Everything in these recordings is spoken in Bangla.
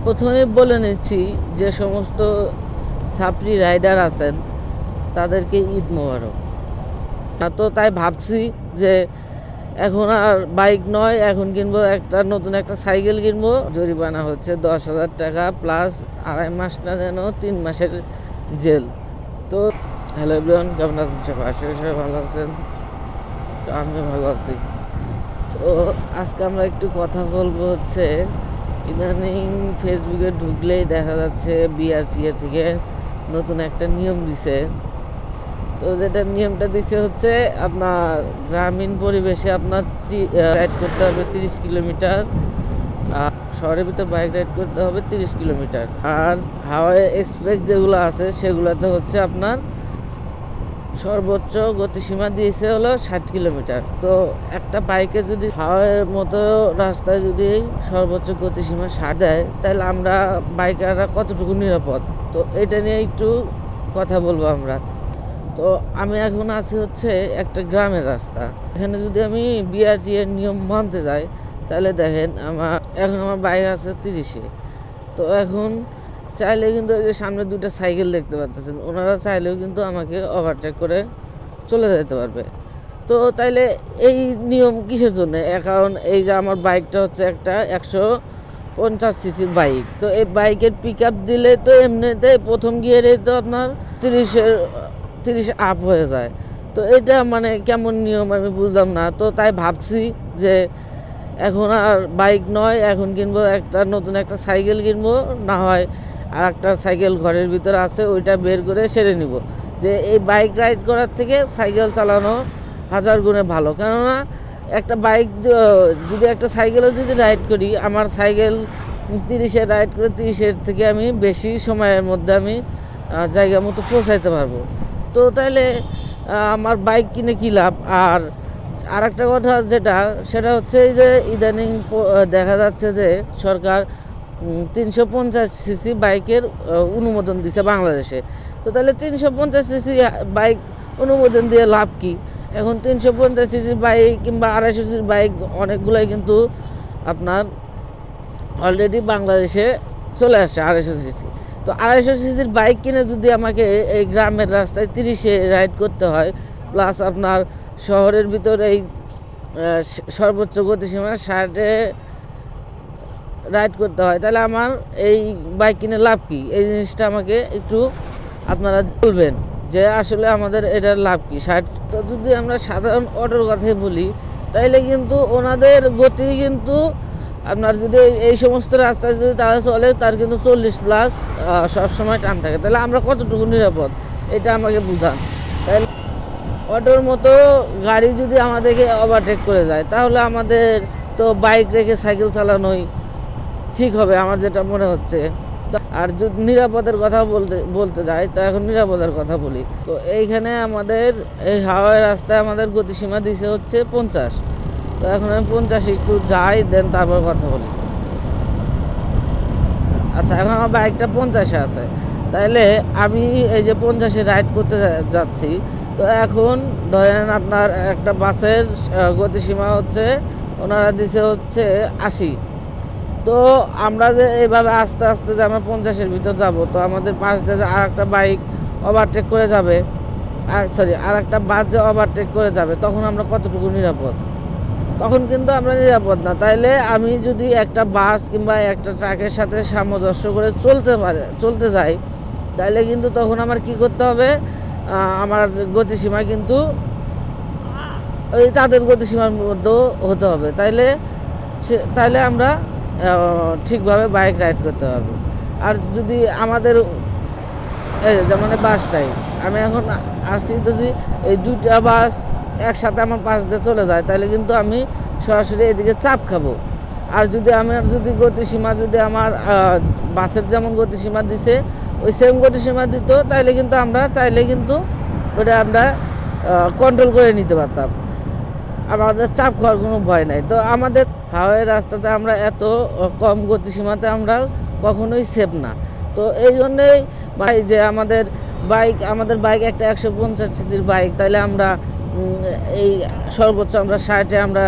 প্রথমে বলে নিচ্ছি যে সমস্ত সাপ্রি রাইডার আছেন তাদেরকে ঈদ মোবারক। তো তাই ভাবছি যে এখন আর বাইক নয়, এখন কিনবো নতুন একটা সাইকেল কিনবো। জরিমানা হচ্ছে 10,000 টাকা প্লাস 2.5 মাস না যেন 3 মাসের জেল। তো হ্যালো এভরিওয়ান, কেমন আছেন সবাই? আশা করি সবাই ভালো আছেন। তো আমি ভালো আছি। তো আজকে আমরা একটু কথা বলবো হচ্ছে ইদানিং ফেসবুকে ঢুকলেই দেখা যাচ্ছে বিআরটিএ থেকে নতুন একটা নিয়ম দিছে। তো যেটা নিয়মটা দিচ্ছে হচ্ছে আপনার গ্রামীণ পরিবেশে আপনার রাইড করতে হবে 30 কিলোমিটার, আর শহরের ভিতর বাইক রাইড করতে হবে 30 কিলোমিটার। আর হাওয়াই এক্সপ্রেস যেগুলো আছে সেগুলোতে হচ্ছে আপনার সর্বোচ্চ গতিসীমা দিয়েছে হলো 60 কিলোমিটার। তো একটা বাইকে যদি হাওয়াইয়ের মতো রাস্তায় যদি সর্বোচ্চ গতিসীমা 60 দেয়, তাহলে আমরা বাইকাররা কতটুকু নিরাপদ? তো এটা নিয়ে একটু কথা বলবো আমরা। তো আমি এখন আছি হচ্ছে একটা গ্রামের রাস্তা। এখানে যদি আমি বিআরটি এর নিয়ম মানতে যাই, তাহলে দেখেন আমার বাইক আছে 30-এ। তো এখন চাইলে কিন্তু এই যে সামনে দুটো সাইকেল দেখতে পাচ্ছেন, ওনারা চাইলেও কিন্তু আমাকে ওভারটেক করে চলে যেতে পারবে। তো তাইলে এই নিয়ম কিসের জন্য? কারণ এই যে আমার বাইকটা হচ্ছে একটা 150 সিসির বাইক। তো এই বাইকের পিক আপ দিলে তো এমনিতে প্রথম গিয়ারে তো আপনার 30 আপ হয়ে যায়। তো এটা মানে কেমন নিয়ম আমি বুঝলাম না। তো তাই ভাবছি যে এখন আর বাইক নয়, এখন কিনবো নতুন একটা সাইকেল কিনবো, না হয় আর একটা সাইকেল ঘরের ভিতরে আছে ওইটা বের করে সেরে নিব। যে এই বাইক রাইড করার থেকে সাইকেল চালানো 1000 গুণে ভালো। কেননা একটা বাইক যদি একটা সাইকেলও যদি রাইড করি, আমার সাইকেল 30-এ রাইড করে 30-এর থেকে আমি বেশি সময়ের মধ্যে আমি জায়গা মতো পৌঁছাইতে পারবো। তো তাইলে আমার বাইক কিনে কী লাভ? আর একটা কথা সেটা হচ্ছে এই যে ইদানিং দেখা যাচ্ছে যে সরকার 350 সিসি বাইকের অনুমোদন দিছে বাংলাদেশে। তো তাহলে 350 সিসি বাইক অনুমোদন দিয়ে লাভ কি? এখন 350 সিসি বাইক কিংবা 250 সিসির বাইক অনেকগুলোই কিন্তু আপনার অলরেডি বাংলাদেশে চলে আসছে 250 সিসি। তো 250 সিসির বাইক কিনে যদি আমাকে এই গ্রামের রাস্তায় 30-এ রাইড করতে হয়, প্লাস আপনার শহরের ভিতরে এই সর্বোচ্চ গতিসীমা 60-এ রাইড করতে হয়, তাহলে আমার এই বাইক কিনে লাভ কি? এই জিনিসটা আমাকে একটু আপনারা বলবেন যে আসলে আমাদের এটার লাভ কি। 60 তো যদি আমরা সাধারণ অটোর কথাই বলি, তাইলে কিন্তু ওনাদের গতি কিন্তু আপনার যদি এই সমস্ত রাস্তায় যদি তারা চলে, তার কিন্তু 40+ সবসময় টান থাকে। তাহলে আমরা কতটুকু নিরাপদ এটা আমাকে বুঝান। তাহলে অটোর মতো গাড়ি যদি আমাদেরকে ওভারটেক করে যায়, তাহলে আমাদের তো বাইক রেখে সাইকেল চালানোই ঠিক হবে আমার যেটা মনে হচ্ছে। আর যদি নিরাপদের কথা বলতে যাই, তো এখন নিরাপদের কথা বলি। তো এইখানে আমাদের এই হাওয়াই রাস্তায় আমাদের গতিসীমা দিছে হচ্ছে 50। তো এখন আমি 50 একটু যাই, দেন তারপর কথা বলি। আচ্ছা, এখন আমার বাইকটা 50-এ আছে, তাইলে আমি এই যে 50-এ রাইড করতে যাচ্ছি। তো এখন ধরেন আপনার একটা বাসের গতিসীমা হচ্ছে ওনারা দিছে হচ্ছে 80। তো আমরা যে এইভাবে আস্তে আস্তে যে আমরা 50-এর ভিতর যাব, তো আমাদের পাশ দিয়ে আর একটা বাইক ওভারটেক করে যাবে, আর একটা বাস যে ওভারটেক করে যাবে, তখন আমরা কতটুকু নিরাপদ? তখন কিন্তু আমরা নিরাপদ না। তাইলে আমি যদি একটা বাস কিংবা একটা ট্রাকের সাথে সামঞ্জস্য করে চলতে যাই, তাইলে কিন্তু তখন আমার কি করতে হবে? আমার গতিসীমা কিন্তু ওই তাদের গতিসীমার মধ্যেও হতে হবে। তাইলে আমরা ঠিকভাবে বাইক রাইড করতে পারবো। আর যদি আমাদের যেমন বাসটাই আমি এখন আসছি, যদি এই দুইটা বাস একসাথে আমার পাশ দিয়ে চলে যায়, তাহলে কিন্তু আমি সরাসরি এদিকে চাপ খাবো। আর যদি আমার গতিসীমা যদি আমার বাসের যেমন গতিসীমা দিছে ওই সেম গতিসীমা দিত, তাহলে কিন্তু আমরা চাইলে কিন্তু ওটা আমরা কন্ট্রোল করে নিতে পারতাম, আমাদের চাপ খাওয়ার কোনো ভয় নাই। তো আমাদের হাওয়াই রাস্তাতে আমরা এত কম গতিসীমাতে আমরা কখনোই সেফ না। তো এই জন্যেই যে আমাদের বাইক একটা 150 সিসির বাইক, তাইলে আমরা এই সর্বোচ্চ আমরা 60-এ আমরা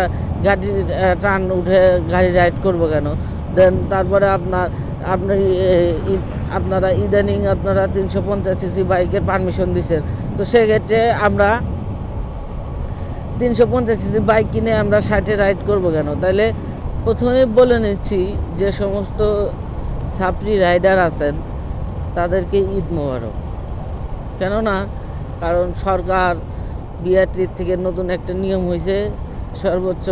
গাড়ির টান উঠে গাড়ি রাইড করবো কেন? দেন তারপরে আপনার আপনি আপনারা ইদানিং আপনারা 350 সিসি বাইকের পারমিশন দিচ্ছেন, তো সেক্ষেত্রে আমরা 350 সিসি বাইক কিনে আমরা 60-এ রাইড করব কেন? তাহলে প্রথমে বলে নিচ্ছি, যে সমস্ত ছাত্রী রাইডার আছেন তাদেরকে ঈদ মোবারক। কেননা কারণ সরকার বিআরটির থেকে নতুন একটা নিয়ম হয়েছে, সর্বোচ্চ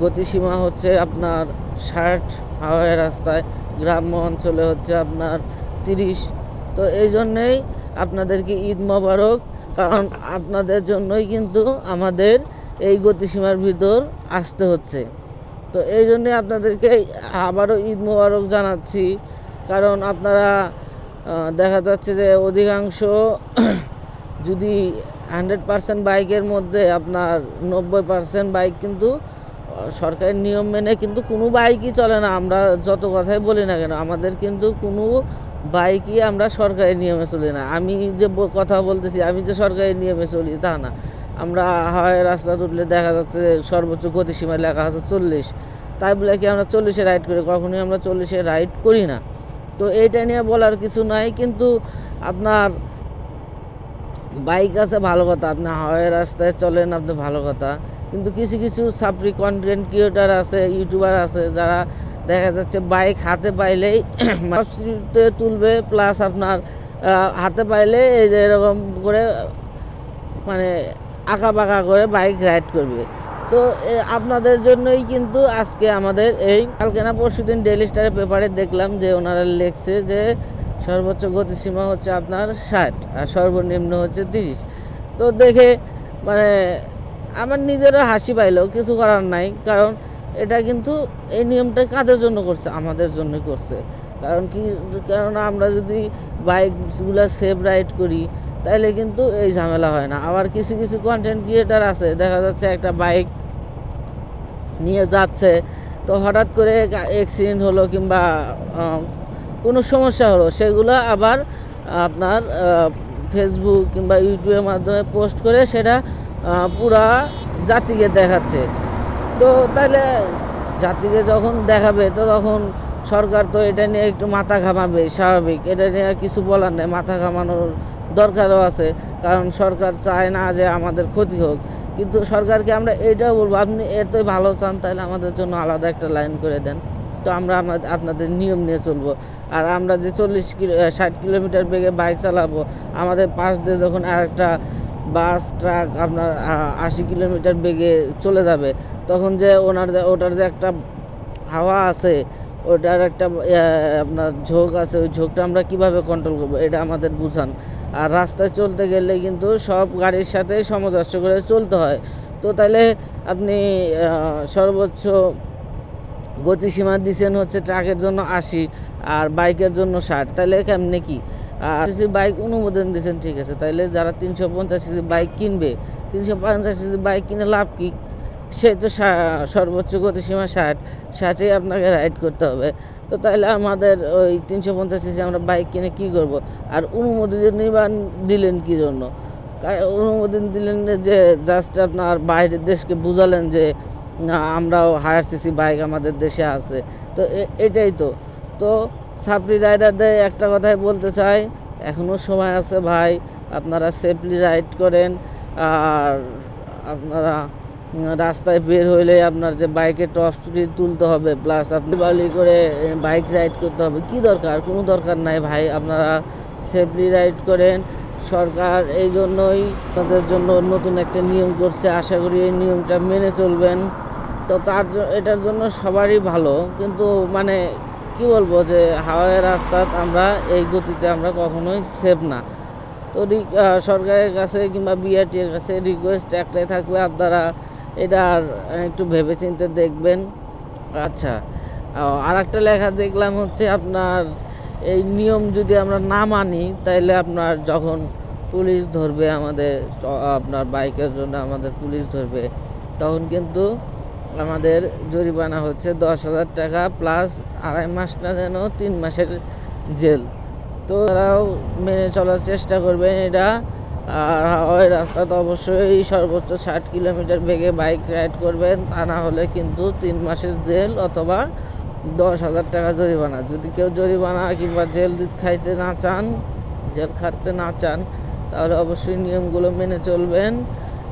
গতিসীমা হচ্ছে আপনার 60 হাওয়াই রাস্তায়, গ্রাম্য অঞ্চলে হচ্ছে আপনার 30। তো এই জন্যেই আপনাদেরকে ঈদ মোবারক, কারণ আপনাদের জন্যই কিন্তু আমাদের এই গতিসীমার ভিতর আসতে হচ্ছে। তো এই জন্যে আপনাদেরকে আবারও ঈদ মোবারক জানাচ্ছি। কারণ আপনারা দেখা যাচ্ছে যে অধিকাংশ যদি 100% বাইকের মধ্যে আপনার 90% বাইক কিন্তু সরকারের নিয়ম মেনে কিন্তু কোনো বাইকই চলে না। আমরা যত কথাই বলি না কেন, আমাদের কিন্তু কোনো বাইকই আমরা সরকারি নিয়মে চলি না। আমি যে কথা বলতেছি, আমি যে সরকারি নিয়মে চলি তা না। আমরা হাওয়াই রাস্তা উঠলে দেখা যাচ্ছে সর্বোচ্চ গতিসীমা লেখা আছে 40, তাই বলে কি আমরা 40-এ রাইড করি? কখনোই আমরা 40-এ রাইড করি না। তো এইটা নিয়ে বলার কিছু নাই। কিন্তু আপনার বাইক আছে ভালো কথা, আপনি হাওয়াই রাস্তায় চলেন, আপনি ভালো কথা। কিন্তু কিছু কিছু ছাত্রী কন্টেন্ট ক্রিয়েটার আছে, ইউটিউবার আছে, যারা দেখা যাচ্ছে বাইক হাতে পাইলেই তুলবে, প্লাস আপনার হাতে পাইলে এই যে এরকম করে মানে আঁকা বাঁকা করে বাইক রাইড করবে। তো আপনাদের জন্যই কিন্তু আজকে আমাদের এই কালকে না পরশুদিন ডেইলি স্টারের পেপারে দেখলাম যে ওনারা লিখছে যে সর্বোচ্চ গতিসীমা হচ্ছে আপনার 60 আর সর্বনিম্ন হচ্ছে 30। তো দেখে মানে আমার নিজেরও হাসি পাইলো, কিছু করার নাই। কারণ এটা কিন্তু এই নিয়মটা কাদের জন্য করছে? আমাদের জন্যই করছে। কারণ কি, কেননা আমরা যদি বাইকগুলো সেফ রাইড করি তাইলে কিন্তু এই ঝামেলা হয় না। আবার কিছু কিছু কন্টেন্ট ক্রিয়েটার আছে, দেখা যাচ্ছে একটা বাইক নিয়ে যাচ্ছে, তো হঠাৎ করে অ্যাক্সিডেন্ট হলো কিংবা কোনো সমস্যা হলো, সেগুলো আবার আপনার ফেসবুক কিংবা ইউটিউবের মাধ্যমে পোস্ট করে সেটা পুরা জাতিকে দেখাচ্ছে। তো তাহলে জাতিকে যখন দেখাবে, তো তখন সরকার তো এটা নিয়ে একটু মাথা ঘামাবে, স্বাভাবিক। এটা নিয়ে আর কিছু বলার নেই, মাথা ঘামানোর দরকারও আছে। কারণ সরকার চায় না যে আমাদের ক্ষতি হোক। কিন্তু সরকারকে আমরা এইটাও বলবো, আপনি এতই ভালো চান তাহলে আমাদের জন্য আলাদা একটা লাইন করে দেন, তো আমরা আপনাদের নিয়ম নিয়ে চলবো। আর আমরা যে 60 কিলোমিটার বেগে বাইক চালাবো, আমাদের পাশ দিয়ে যখন আরেকটা বাস ট্রাক আপনার 80 কিলোমিটার বেগে চলে যাবে, তখন যে ওটার যে একটা হাওয়া আছে, ওটার একটা আপনার ঝোঁক আছে, ওই ঝোঁকটা আমরা কিভাবে কন্ট্রোল করবো এটা আমাদের বুঝান। আর রাস্তায় চলতে গেলে কিন্তু সব গাড়ির সাথে সামঞ্জস্য করে চলতে হয়। তো তাহলে আপনি সর্বোচ্চ গতিসীমা দিচ্ছেন হচ্ছে ট্রাকের জন্য 80 আর বাইকের জন্য 60, তাহলে কেমনে কি? আর সিসি বাইক অনুমোদন দিচ্ছেন, ঠিক আছে, তাইলে যারা 350 সিসি বাইক কিনবে, 350 সিসি বাইক কিনে লাভ কি? সে তো সর্বোচ্চ গতিসীমা 60-60-এই আপনাকে রাইড করতে হবে। তো তাইলে আমাদের ওই 350 সিসি আমরা বাইক কিনে কী করব? আর অনুমোদন দিলেন কী জন্য? অনুমোদন দিলেন যে জাস্ট আপনার বাইরের দেশকে বুঝালেন যে না, আমরাও হায়ার সিসি বাইক আমাদের দেশে আছে। তো এটাই তো সাপ্লি রাইডারদের একটা কথাই বলতে চাই, এখনও সময় আছে ভাই, আপনারা সেফলি রাইড করেন। আর আপনারা রাস্তায় বের হইলে আপনার যে বাইকের টপ স্পিড তুলতে হবে, প্লাস আপনি বালি করে বাইক রাইড করতে হবে, কি দরকার? কোনো দরকার নাই ভাই, আপনারা সেফলি রাইড করেন। সরকার এই জন্যই আপনাদের জন্য নতুন একটা নিয়ম করছে, আশা করি এই নিয়মটা মেনে চলবেন। তো এটার জন্য সবারই ভালো। কিন্তু মানে কি বলবো, যে হাওয়াই রাস্তা আমরা এই গতিতে আমরা কখনোই সেফ না। তো সরকারের কাছে কিংবা বিআরটির কাছে রিকোয়েস্ট একটাই থাকবে, আপনারা এটা একটু ভেবেচিন্তে দেখবেন। আচ্ছা, আর একটা লেখা দেখলাম হচ্ছে আপনার এই নিয়ম যদি আমরা না মানি, তাইলে আপনার যখন পুলিশ ধরবে আমাদের, আপনার বাইকের জন্য আমাদের পুলিশ ধরবে, তখন কিন্তু আমাদের জরিমানা হচ্ছে 10,000 টাকা প্লাস 2.5 মাস না যেন 3 মাসের জেল। তো তারাও মেনে চলার চেষ্টা করবেন এটা। আর ওই রাস্তাতে অবশ্যই সর্বোচ্চ 60 কিলোমিটার বেগে বাইক রাইড করবেন, তা না হলে কিন্তু 3 মাসের জেল অথবা 10,000 টাকা জরিমানা। যদি কেউ জরিমানা কিংবা জেল খাইতে না চান, জেল খাটতে না চান, তাহলে অবশ্যই নিয়মগুলো মেনে চলবেন।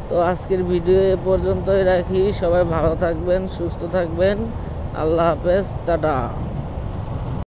তো আজকের ভিডিও এ পর্যন্তই রাখি। সবাই ভালো থাকবেন, সুস্থ থাকবেন। আল্লাহ হাফেজ, টাটা।